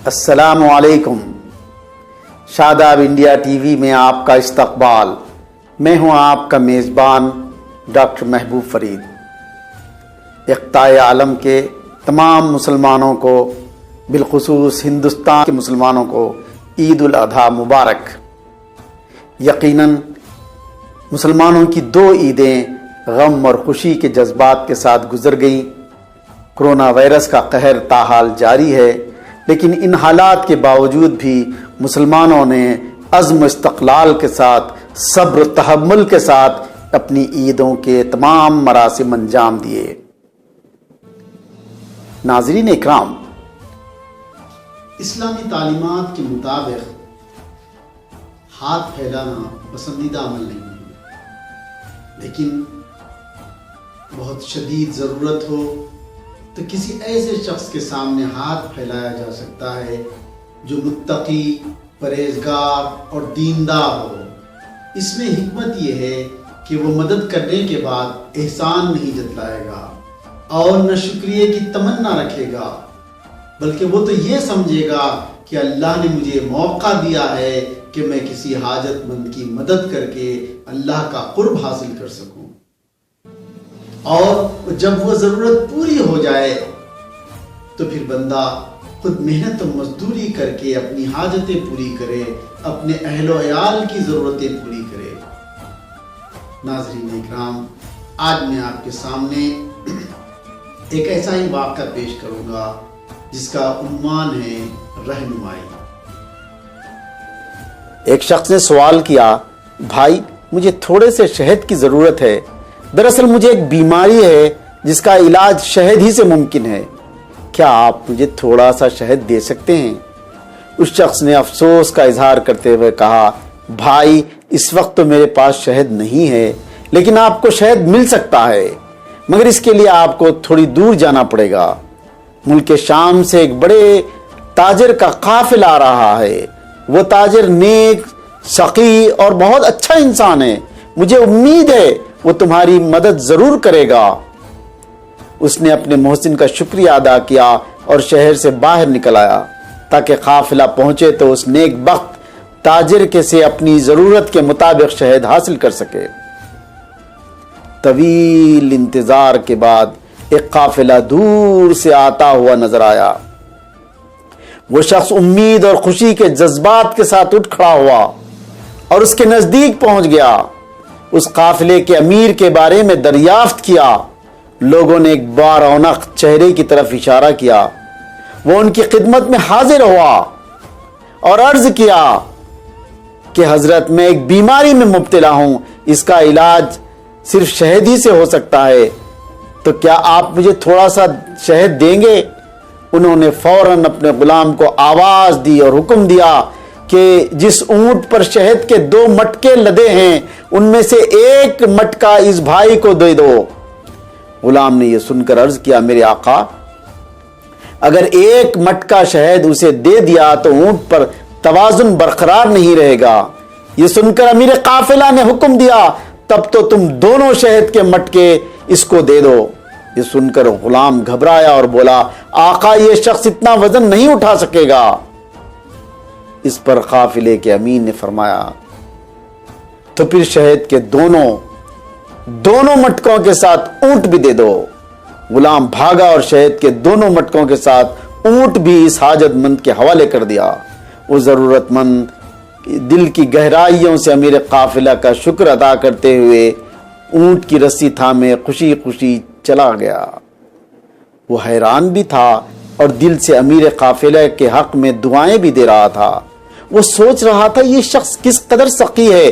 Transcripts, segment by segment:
السلام علیکم۔ شاداب India T V میں آپ کا استقبال۔ میں ہوں آپ کا میزبان ڈاکٹر محبوب فرید۔ اقطاع عالم کے تمام مسلمانوں کو، بالخصوص ہندوستان کے مسلمانوں کو عید الاضحیٰ مبارک۔ یقیناً مسلمانوں کی 2 عیدیں غم اور خوشی کے جذبات کے ساتھ گزر گئیں۔ کرونا وائرس کا قہر تاحال جاری ہے، لیکن ان حالات کے باوجود بھی مسلمانوں نے عزم و استقلال کے ساتھ، صبر و تحمل کے ساتھ اپنی عیدوں کے تمام مراسم انجام دیے۔ ناظرین اکرام، اسلامی تعلیمات کے مطابق ہاتھ پھیلانا پسندیدہ عمل نہیں ہے، لیکن بہت شدید ضرورت ہو تو کسی ایسے شخص کے سامنے ہاتھ پھیلایا جا سکتا ہے جو متقی، پرہیزگار اور دیندار ہو۔ اس میں حکمت یہ ہے کہ وہ مدد کرنے کے بعد احسان نہیں جتلائے گا اور نہ شکریہ کی تمنا رکھے گا، بلکہ وہ تو یہ سمجھے گا کہ اللہ نے مجھے موقع دیا ہے کہ میں کسی حاجت مند کی مدد کر کے اللہ کا قرب حاصل کر سکوں، اور جب وہ ضرورت پوری ہو جائے تو پھر بندہ خود محنت و مزدوری کر کے اپنی حاجتیں پوری کرے، اپنے اہل و عیال کی ضرورتیں پوری کرے۔ ناظرین اکرام، آج میں آپ کے سامنے ایک ایسا ہی واقعہ پیش کروں گا جس کا عنوان ہے رہنمائی۔ ایک شخص نے سوال کیا، بھائی مجھے تھوڑے سے شہد کی ضرورت ہے، دراصل مجھے ایک بیماری ہے جس کا علاج شہد ہی سے ممکن ہے، کیا آپ مجھے تھوڑا سا شہد دے سکتے ہیں؟ اس شخص نے افسوس کا اظہار کرتے ہوئے کہا، بھائی اس وقت تو میرے پاس شہد نہیں ہے، لیکن آپ کو شہد مل سکتا ہے، مگر اس کے لیے آپ کو تھوڑی دور جانا پڑے گا۔ ملک شام سے ایک بڑے تاجر کا قافلہ آ رہا ہے، وہ تاجر نیک، سخی اور بہت اچھا انسان ہے، مجھے امید ہے وہ تمہاری مدد ضرور کرے گا۔ اس نے اپنے محسن کا شکریہ ادا کیا اور شہر سے باہر نکل آیا تاکہ قافلہ پہنچے تو اس نیک بخت تاجر کے سے اپنی ضرورت کے مطابق شہد حاصل کر سکے۔ طویل انتظار کے بعد ایک قافلہ دور سے آتا ہوا نظر آیا۔ وہ شخص امید اور خوشی کے جذبات کے ساتھ اٹھ کھڑا ہوا اور اس کے نزدیک پہنچ گیا۔ اس قافلے کے امیر کے بارے میں دریافت کیا۔ لوگوں نے ایک بار رونق چہرے کی طرف اشارہ کیا۔ وہ ان کی خدمت میں حاضر ہوا اور عرض کیا کہ حضرت میں ایک بیماری میں مبتلا ہوں، اس کا علاج صرف شہد ہی سے ہو سکتا ہے، تو کیا آپ مجھے تھوڑا سا شہد دیں گے؟ انہوں نے فوراً اپنے غلام کو آواز دی اور حکم دیا کہ جس اونٹ پر شہد کے 2 مٹکے لدے ہیں ان میں سے ایک مٹکا اس بھائی کو دے دو۔ غلام نے یہ سن کر عرض کیا، میرے آقا اگر ایک مٹکا شہد اسے دے دیا تو اونٹ پر توازن برقرار نہیں رہے گا۔ یہ سن کر امیر قافلہ نے حکم دیا، تب تو تم دونوں شہد کے مٹکے اس کو دے دو۔ یہ سن کر غلام گھبرایا اور بولا، آقا یہ شخص اتنا وزن نہیں اٹھا سکے گا۔ اس پر قافلے کے امین نے فرمایا، تو پھر شہد کے دونوں مٹکوں کے ساتھ اونٹ بھی دے دو۔ غلام بھاگا اور شہد کے 2 مٹکوں کے ساتھ اونٹ بھی اس حاجت مند کے حوالے کر دیا۔ وہ ضرورت مند دل کی گہرائیوں سے امیر قافلہ کا شکر ادا کرتے ہوئے اونٹ کی رسی تھامے خوشی خوشی چلا گیا۔ وہ حیران بھی تھا اور دل سے امیر قافلہ کے حق میں دعائیں بھی دے رہا تھا۔ وہ سوچ رہا تھا، یہ شخص کس قدر سخی ہے،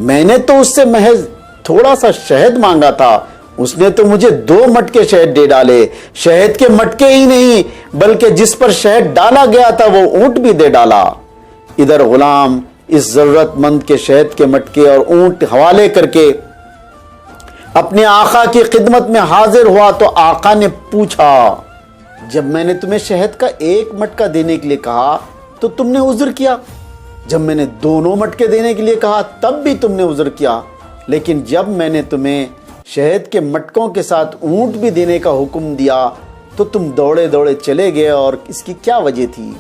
میں نے تو اس سے محض تھوڑا سا شہد مانگا تھا، اس نے تو مجھے 2 مٹکے شہد دے ڈالے، شہد کے مٹکے ہی نہیں بلکہ جس پر شہد ڈالا گیا تھا وہ اونٹ بھی دے ڈالا۔ ادھر غلام اس ضرورت مند کے شہد کے مٹکے اور اونٹ حوالے کر کے اپنے آقا کی خدمت میں حاضر ہوا تو آقا نے پوچھا، جب میں نے تمہیں شہد کا 1 مٹکا دینے کے لیے کہا تو تم نے عذر کیا، جب میں نے 2 مٹکے دینے کے لیے کہا تب بھی تم نے عذر کیا، لیکن جب میں نے تمہیں شہد کے مٹکوں کے ساتھ اونٹ بھی دینے کا حکم دیا تو تم دوڑے دوڑے چلے گئے، اور اس کی کیا وجہ تھی؟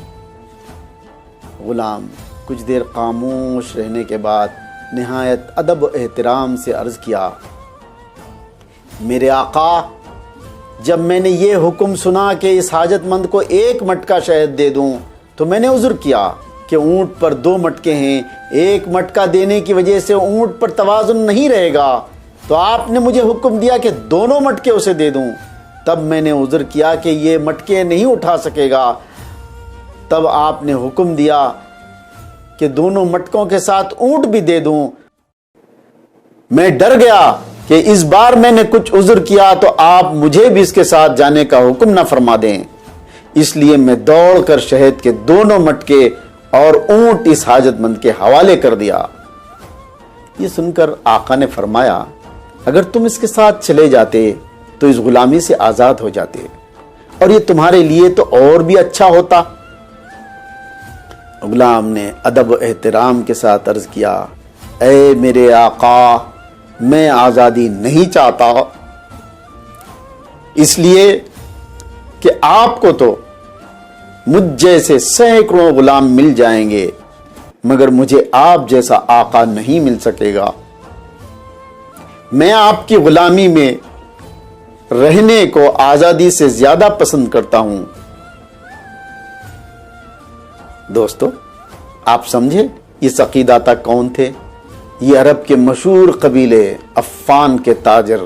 غلام کچھ دیر خاموش رہنے کے بعد نہایت ادب و احترام سے عرض کیا، میرے آقا، جب میں نے یہ حکم سنا کہ اس حاجت مند کو 1 مٹکا شہد دے دوں تو میں نے عذر کیا کہ اونٹ پر 2 مٹکے ہیں، 1 مٹکا دینے کی وجہ سے اونٹ پر توازن نہیں رہے گا، تو آپ نے مجھے حکم دیا کہ دونوں مٹکے اسے دے دوں۔ تب میں نے عذر کیا کہ یہ مٹکے نہیں اٹھا سکے گا، تب آپ نے حکم دیا کہ دونوں مٹکوں کے ساتھ اونٹ بھی دے دوں۔ میں ڈر گیا کہ اس بار میں نے کچھ عذر کیا تو آپ مجھے بھی اس کے ساتھ جانے کا حکم نہ فرما دیں، اس لیے میں دوڑ کر شہد کے دونوں مٹکے اور اونٹ اس حاجت مند کے حوالے کر دیا۔ یہ سن کر آقا نے فرمایا، اگر تم اس کے ساتھ چلے جاتے تو اس غلامی سے آزاد ہو جاتے، اور یہ تمہارے لیے تو اور بھی اچھا ہوتا۔ غلام نے ادب و احترام کے ساتھ عرض کیا، اے میرے آقا، میں آزادی نہیں چاہتا، اس لیے کہ آپ کو تو مجھ جیسے سینکڑوں غلام مل جائیں گے، مگر مجھے آپ جیسا آقا نہیں مل سکے گا۔ میں آپ کی غلامی میں رہنے کو آزادی سے زیادہ پسند کرتا ہوں۔ دوستو، آپ سمجھے یہ سقیداتا کون تھے؟ یہ عرب کے مشہور قبیلے عفان کے تاجر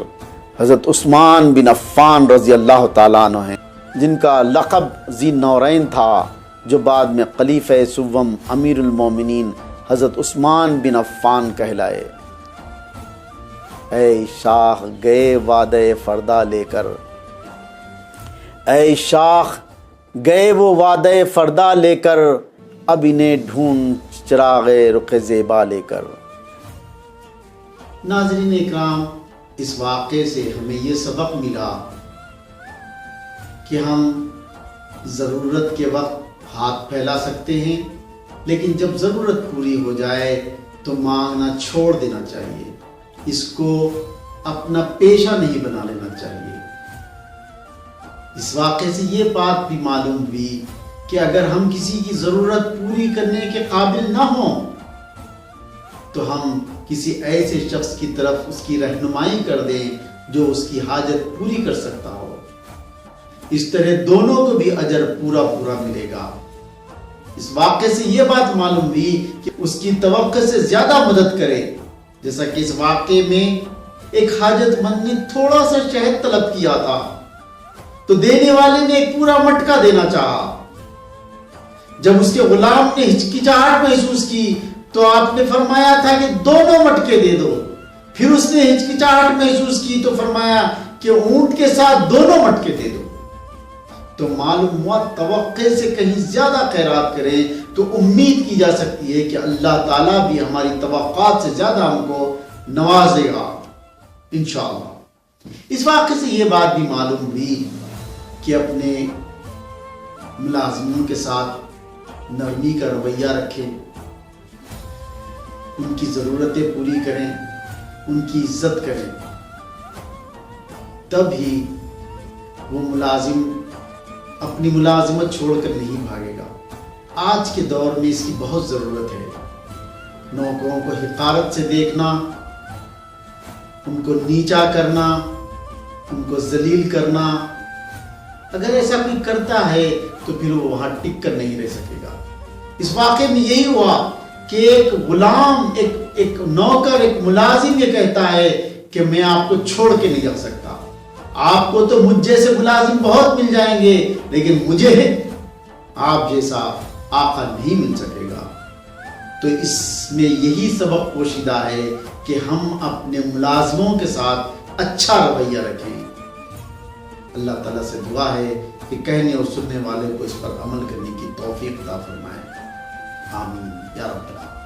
حضرت عثمان بن عفان رضی اللہ تعالیٰ عنہ ہیں، جن کا لقب ذی نورین تھا، جو بعد میں خلیفہ سوم امیر المومنین حضرت عثمان بن عفان کہلائے۔ اے شاخ گئے وعدہ فردا لے کر، اے شاخ گئے وہ وعدہ فردا لے کر، اب انہیں ڈھونڈ چراغ رخ زیبا لے کر۔ ناظرین اکرام، اس واقعے سے ہمیں یہ سبق ملا کہ ہم ضرورت کے وقت ہاتھ پھیلا سکتے ہیں، لیکن جب ضرورت پوری ہو جائے تو مانگنا چھوڑ دینا چاہیے، اس کو اپنا پیشہ نہیں بنا لینا چاہیے۔ اس واقعے سے یہ بات بھی معلوم ہوئی کہ اگر ہم کسی کی ضرورت پوری کرنے کے قابل نہ ہوں تو ہم کسی ایسے شخص کی طرف اس کی رہنمائی کر دیں جو اس کی حاجت پوری کر سکتا ہو، اس طرح دونوں کو بھی اجر پورا ملے گا۔ اس واقعے سے یہ بات معلوم ہوئی کہ اس کی توقع سے زیادہ مدد کرے، جیسا کہ اس واقعے میں ایک حاجت مند نے تھوڑا سا شہد طلب کیا تھا تو دینے والے نے ایک پورا مٹکا دینا چاہا۔ جب اس کے غلام نے ہچکچاہٹ محسوس کی تو آپ نے فرمایا تھا کہ دونوں مٹکے دے دو، پھر اس نے ہچکچاہٹ محسوس کی تو فرمایا کہ اونٹ کے ساتھ دونوں مٹکے دے دو۔ تو معلوم ہوا توقع سے کہیں زیادہ خیرات کریں تو امید کی جا سکتی ہے کہ اللہ تعالیٰ بھی ہماری توقعات سے زیادہ ہم کو نوازے گا انشاءاللہ۔ اس واقعے سے یہ بات بھی معلوم ہوئی کہ اپنے ملازموں کے ساتھ نرمی کا رویہ رکھیں، ان کی ضرورتیں پوری کریں، ان کی عزت کریں، تب ہی وہ ملازم اپنی ملازمت چھوڑ کر نہیں بھاگے گا۔ آج کے دور میں اس کی بہت ضرورت ہے۔ نوکروں کو حقارت سے دیکھنا، ان کو نیچا کرنا، ان کو ذلیل کرنا، اگر ایسا کوئی کرتا ہے تو پھر وہ وہاں ٹک کر نہیں رہ سکے گا۔ اس واقعے میں یہی ہوا کہ ایک غلام، ایک نوکر، ایک ملازم یہ کہتا ہے کہ میں آپ کو چھوڑ کے نہیں رکھ سکتا، آپ کو تو مجھ جیسے ملازم بہت مل جائیں گے لیکن مجھے آپ جیسا آقا نہیں مل سکے گا۔ تو اس میں یہی سبق پوشیدہ ہے کہ ہم اپنے ملازموں کے ساتھ اچھا رویہ رکھیں۔ اللہ تعالیٰ سے دعا ہے کہ کہنے اور سننے والے کو اس پر عمل کرنے کی توفیق عطا فرمائے۔ آمین یا رب العالمین۔